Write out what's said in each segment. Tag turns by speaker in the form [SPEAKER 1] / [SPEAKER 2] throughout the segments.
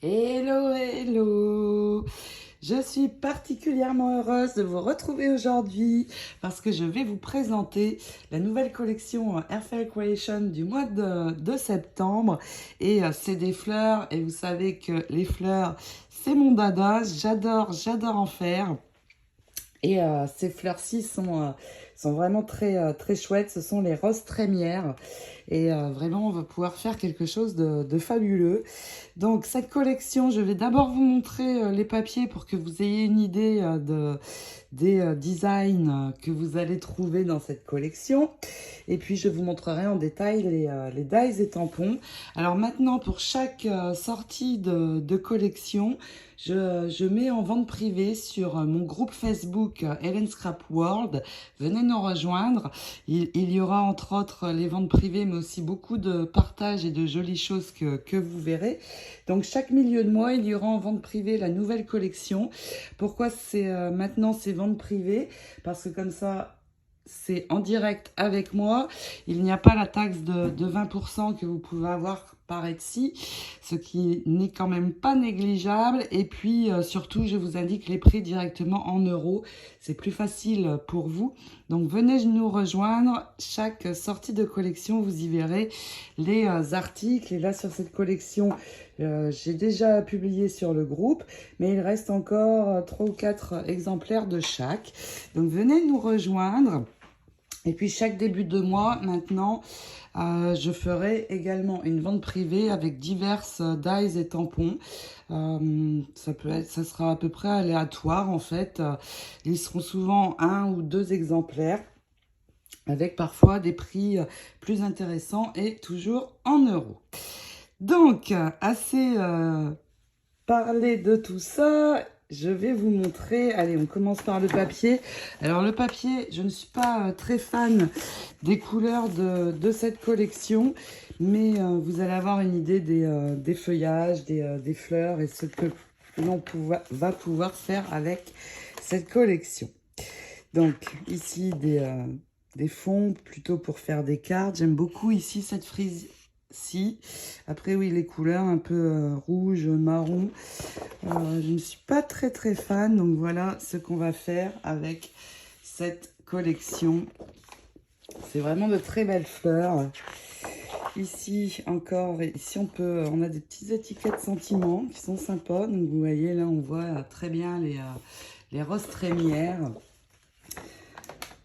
[SPEAKER 1] Hello, hello! Je suis particulièrement heureuse de vous retrouver aujourd'hui parce que je vais vous présenter la nouvelle collection Airfare Creation du mois de septembre. Et c'est des fleurs et vous savez que les fleurs, c'est mon dada. J'adore en faire. Et ces fleurs-ci sont vraiment très chouettes. Ce sont les roses trémières. Et vraiment, on va pouvoir faire quelque chose de fabuleux. Donc, cette collection, je vais d'abord vous montrer les papiers pour que vous ayez une idée des designs que vous allez trouver dans cette collection. Et puis, je vous montrerai en détail les dies et tampons. Alors maintenant, pour chaque sortie de collection, je mets en vente privée sur mon groupe Facebook Helen Scrap World. Venez nous rejoindre. Il y aura entre autres les ventes privées, mais aussi beaucoup de partages et de jolies choses que vous verrez. Donc chaque milieu de mois, il y aura en vente privée la nouvelle collection. Pourquoi maintenant c'est vente privée? Parce que comme ça, c'est en direct avec moi. Il n'y a pas la taxe de 20% que vous pouvez avoir par Etsy, ce qui n'est quand même pas négligeable. Et puis surtout, je vous indique les prix directement en euros. C'est plus facile pour vous. Donc venez nous rejoindre. Chaque sortie de collection, vous y verrez les articles. Et là, sur cette collection, j'ai déjà publié sur le groupe, mais il reste encore 3 ou 4 exemplaires de chaque. Donc venez nous rejoindre. Et puis chaque début de mois, maintenant, je ferai également une vente privée avec diverses dies et tampons. Ça sera à peu près aléatoire en fait. Ils seront souvent 1 ou 2 exemplaires, avec parfois des prix plus intéressants et toujours en euros. Donc, assez parlé de tout ça. Je vais vous montrer. Allez, on commence par le papier. Alors, le papier, je ne suis pas très fan des couleurs de cette collection, mais vous allez avoir une idée des feuillages, des fleurs et ce que l'on va pouvoir faire avec cette collection. Donc, ici, des fonds plutôt pour faire des cartes. J'aime beaucoup ici cette frise-ci. Après, oui, les couleurs un peu rouge, marron. Je ne suis pas très fan. Donc, voilà ce qu'on va faire avec cette collection. C'est vraiment de très belles fleurs. Ici, encore, ici, on a des petites étiquettes sentiments qui sont sympas. Donc, vous voyez, là, on voit très bien les roses trémières.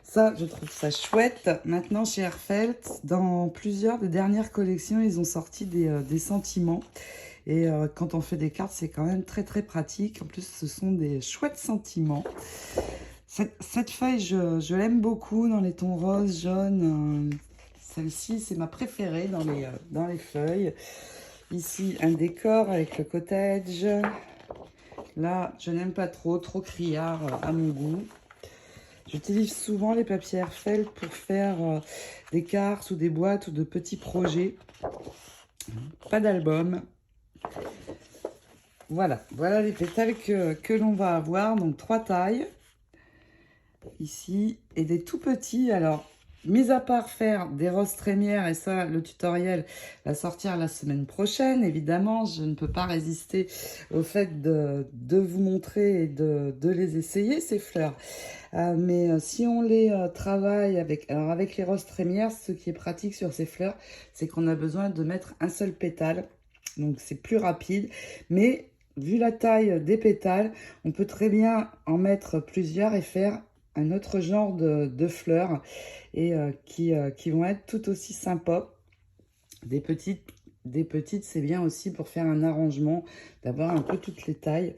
[SPEAKER 1] Ça, je trouve ça chouette. Maintenant, chez Airfelt, dans plusieurs des dernières collections, ils ont sorti des sentiments. Et quand on fait des cartes, c'est quand même très pratique. En plus, ce sont des chouettes sentiments. Cette feuille, je l'aime beaucoup dans les tons rose, jaune. Celle-ci, c'est ma préférée dans les feuilles. Ici, un décor avec le cottage. Là, je n'aime pas trop criard à mon goût. J'utilise souvent les papiers Airfelt pour faire des cartes ou des boîtes ou de petits projets. Pas d'album. Voilà les pétales que l'on va avoir. Donc 3 tailles. Ici. Et des tout petits. Alors, mis à part faire des roses trémières, et ça, le tutoriel va sortir la semaine prochaine. Évidemment, je ne peux pas résister au fait de vous montrer et de les essayer, ces fleurs. Mais si on les travaille avec les roses trémières, ce qui est pratique sur ces fleurs, c'est qu'on a besoin de mettre un seul pétale. Donc, c'est plus rapide. Mais vu la taille des pétales, on peut très bien en mettre plusieurs et faire un autre genre de fleurs et qui vont être tout aussi sympas. Des petites, c'est bien aussi pour faire un arrangement, d'avoir un peu toutes les tailles.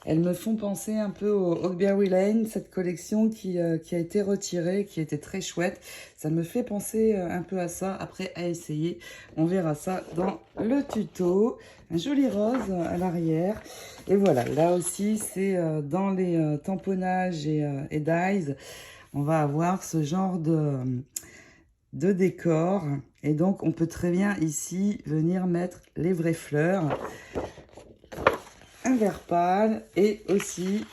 [SPEAKER 1] Elles me font penser un peu au Hogberry Lane, cette collection qui a été retirée, qui était très chouette. Ça me fait penser un peu à ça. Après, à essayer, on verra ça dans le tuto. Un joli rose à l'arrière. Et voilà, là aussi, c'est dans les tamponnages et dies. On va avoir ce genre de décor. Et donc, on peut très bien ici venir mettre les vraies fleurs. Un vert pâle et aussi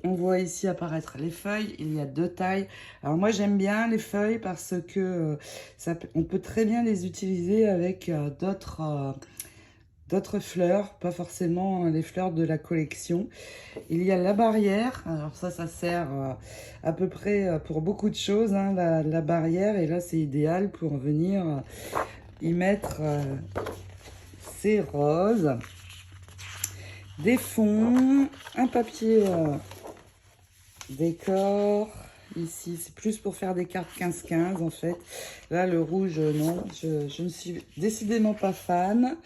[SPEAKER 1] on voit ici apparaître les feuilles. Il y a 2 tailles. Alors moi j'aime bien les feuilles parce que on peut très bien les utiliser avec d'autres d'autres fleurs, pas forcément les fleurs de la collection. Il y a la barrière, alors ça sert à peu près pour beaucoup de choses, hein, la barrière, et là c'est idéal pour venir y mettre ces roses, des fonds, un papier décor. Ici, c'est plus pour faire des cartes 15-15 en fait. Là, le rouge, non, je ne suis décidément pas fan.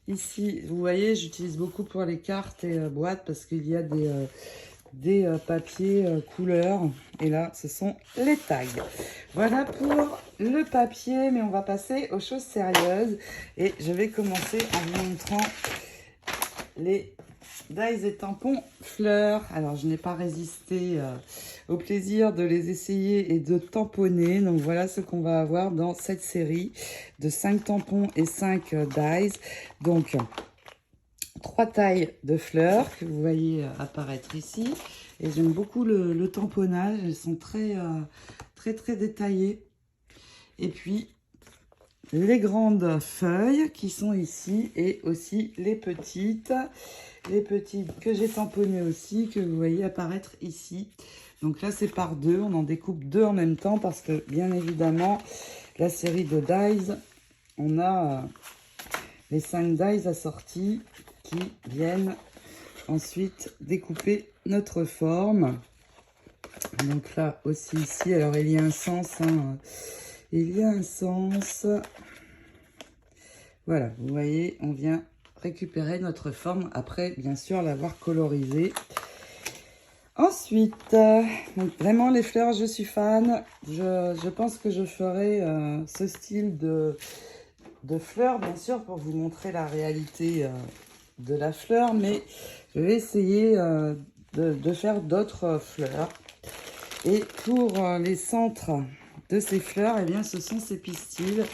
[SPEAKER 1] Ici, vous voyez, j'utilise beaucoup pour les cartes et boîtes parce qu'il y a des papiers couleurs. Et là, ce sont les tags. Voilà pour le papier, mais on va passer aux choses sérieuses. Et je vais commencer en vous montrant les dies et tampons fleurs. Alors, je n'ai pas résisté au plaisir de les essayer et de tamponner. Donc, voilà ce qu'on va avoir dans cette série de 5 tampons et 5 dies. Donc, 3 tailles de fleurs que vous voyez apparaître ici. Et j'aime beaucoup le tamponnage. Elles sont très détaillées. Et puis, les grandes feuilles qui sont ici et aussi les petites que j'ai tamponnées aussi, que vous voyez apparaître ici. Donc là, c'est par deux. On en découpe deux en même temps parce que, bien évidemment, la série de dies, on a les 5 dies assortis qui viennent ensuite découper notre forme. Donc là aussi ici, alors il y a un sens, hein, il y a un sens. Voilà, vous voyez, on vient récupérer notre forme après, bien sûr, l'avoir colorisée. Ensuite, donc vraiment les fleurs, je suis fan. Je pense que je ferai ce style de fleurs, bien sûr, pour vous montrer la réalité de la fleur, mais je vais essayer de faire d'autres fleurs. Et pour les centres de ces fleurs, eh bien, ce sont ces pistils.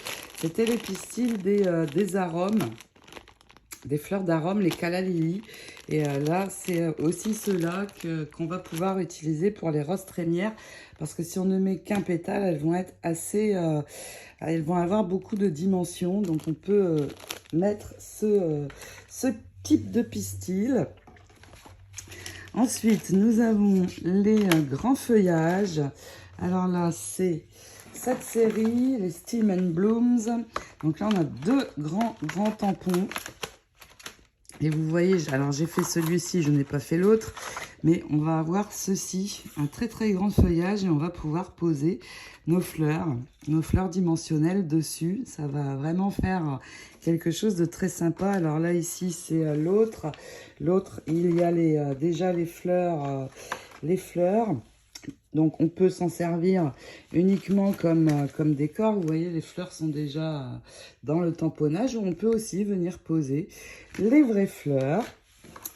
[SPEAKER 1] C'était les pistils des arômes, des fleurs d'arômes, les calla lily. Et là, c'est aussi ceux-là qu'on va pouvoir utiliser pour les roses trémières. Parce que si on ne met qu'un pétale, elles vont être assez... elles vont avoir beaucoup de dimensions. Donc, on peut mettre ce type de pistil. Ensuite, nous avons les grands feuillages. Alors là, c'est cette série, les Steam and Blooms. Donc là, on a deux grands tampons. Et vous voyez, alors j'ai fait celui-ci, je n'ai pas fait l'autre. Mais on va avoir ceci, un très grand feuillage. Et on va pouvoir poser nos fleurs dimensionnelles dessus. Ça va vraiment faire quelque chose de très sympa. Alors là, ici, c'est l'autre. L'autre, il y a déjà les fleurs. Donc, on peut s'en servir uniquement comme décor. Vous voyez, les fleurs sont déjà dans le tamponnage. On peut aussi venir poser les vraies fleurs.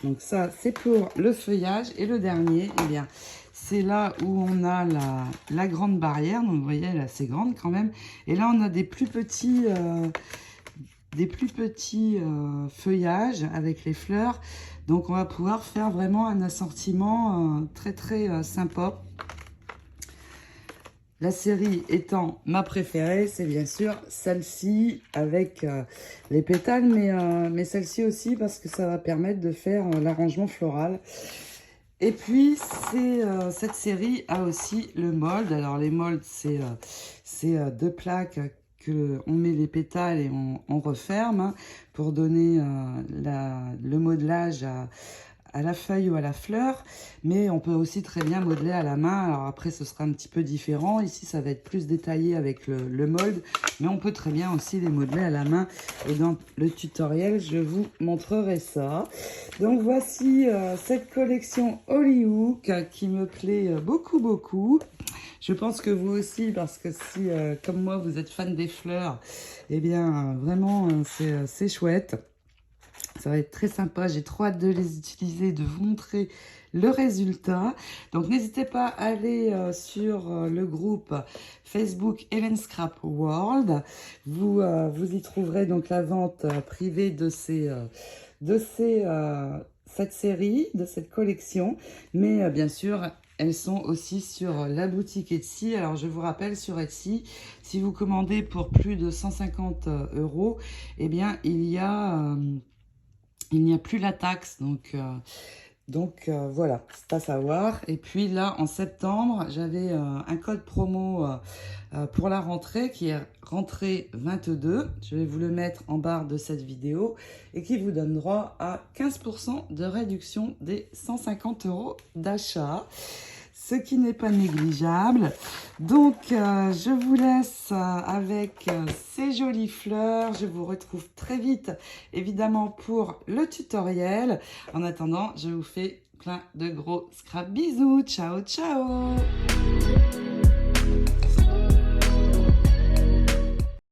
[SPEAKER 1] Donc, ça, c'est pour le feuillage. Et le dernier, eh bien, c'est là où on a la grande barrière. Donc, vous voyez, elle est assez grande quand même. Et là, on a des plus petits feuillages avec les fleurs. Donc, on va pouvoir faire vraiment un assortiment très sympa. La série étant ma préférée, c'est bien sûr celle-ci avec les pétales, mais celle-ci aussi parce que ça va permettre de faire l'arrangement floral. Et puis, cette série a aussi le mold. Alors, les molds, c'est deux plaques on met les pétales et on referme hein, pour donner le modelage à la feuille ou à la fleur, mais on peut aussi très bien modeler à la main. Alors après, ce sera un petit peu différent. Ici, ça va être plus détaillé avec le mold, mais on peut très bien aussi les modeler à la main. Et dans le tutoriel, je vous montrerai ça. Donc voici cette collection Hollyhook qui me plaît beaucoup. Je pense que vous aussi, parce que si, comme moi, vous êtes fan des fleurs, eh bien, vraiment, c'est chouette. Ça va être très sympa. J'ai trop hâte de les utiliser, de vous montrer le résultat. Donc, n'hésitez pas à aller sur le groupe Facebook Ellen Scrap World. Vous y trouverez donc la vente privée de cette série, de cette collection. Mais bien sûr, elles sont aussi sur la boutique Etsy. Alors je vous rappelle, sur Etsy, si vous commandez pour plus de 150 €, eh bien il n'y a plus la taxe. Donc voilà, c'est à savoir. Et puis là, en septembre, j'avais un code promo pour la rentrée qui est rentrée 22. Je vais vous le mettre en barre de cette vidéo et qui vous donne droit à 15% de réduction des 150 € d'achat, ce qui n'est pas négligeable. Donc, je vous laisse avec ces jolies fleurs. Je vous retrouve très vite, évidemment, pour le tutoriel. En attendant, je vous fais plein de gros scrap bisous. Ciao, ciao!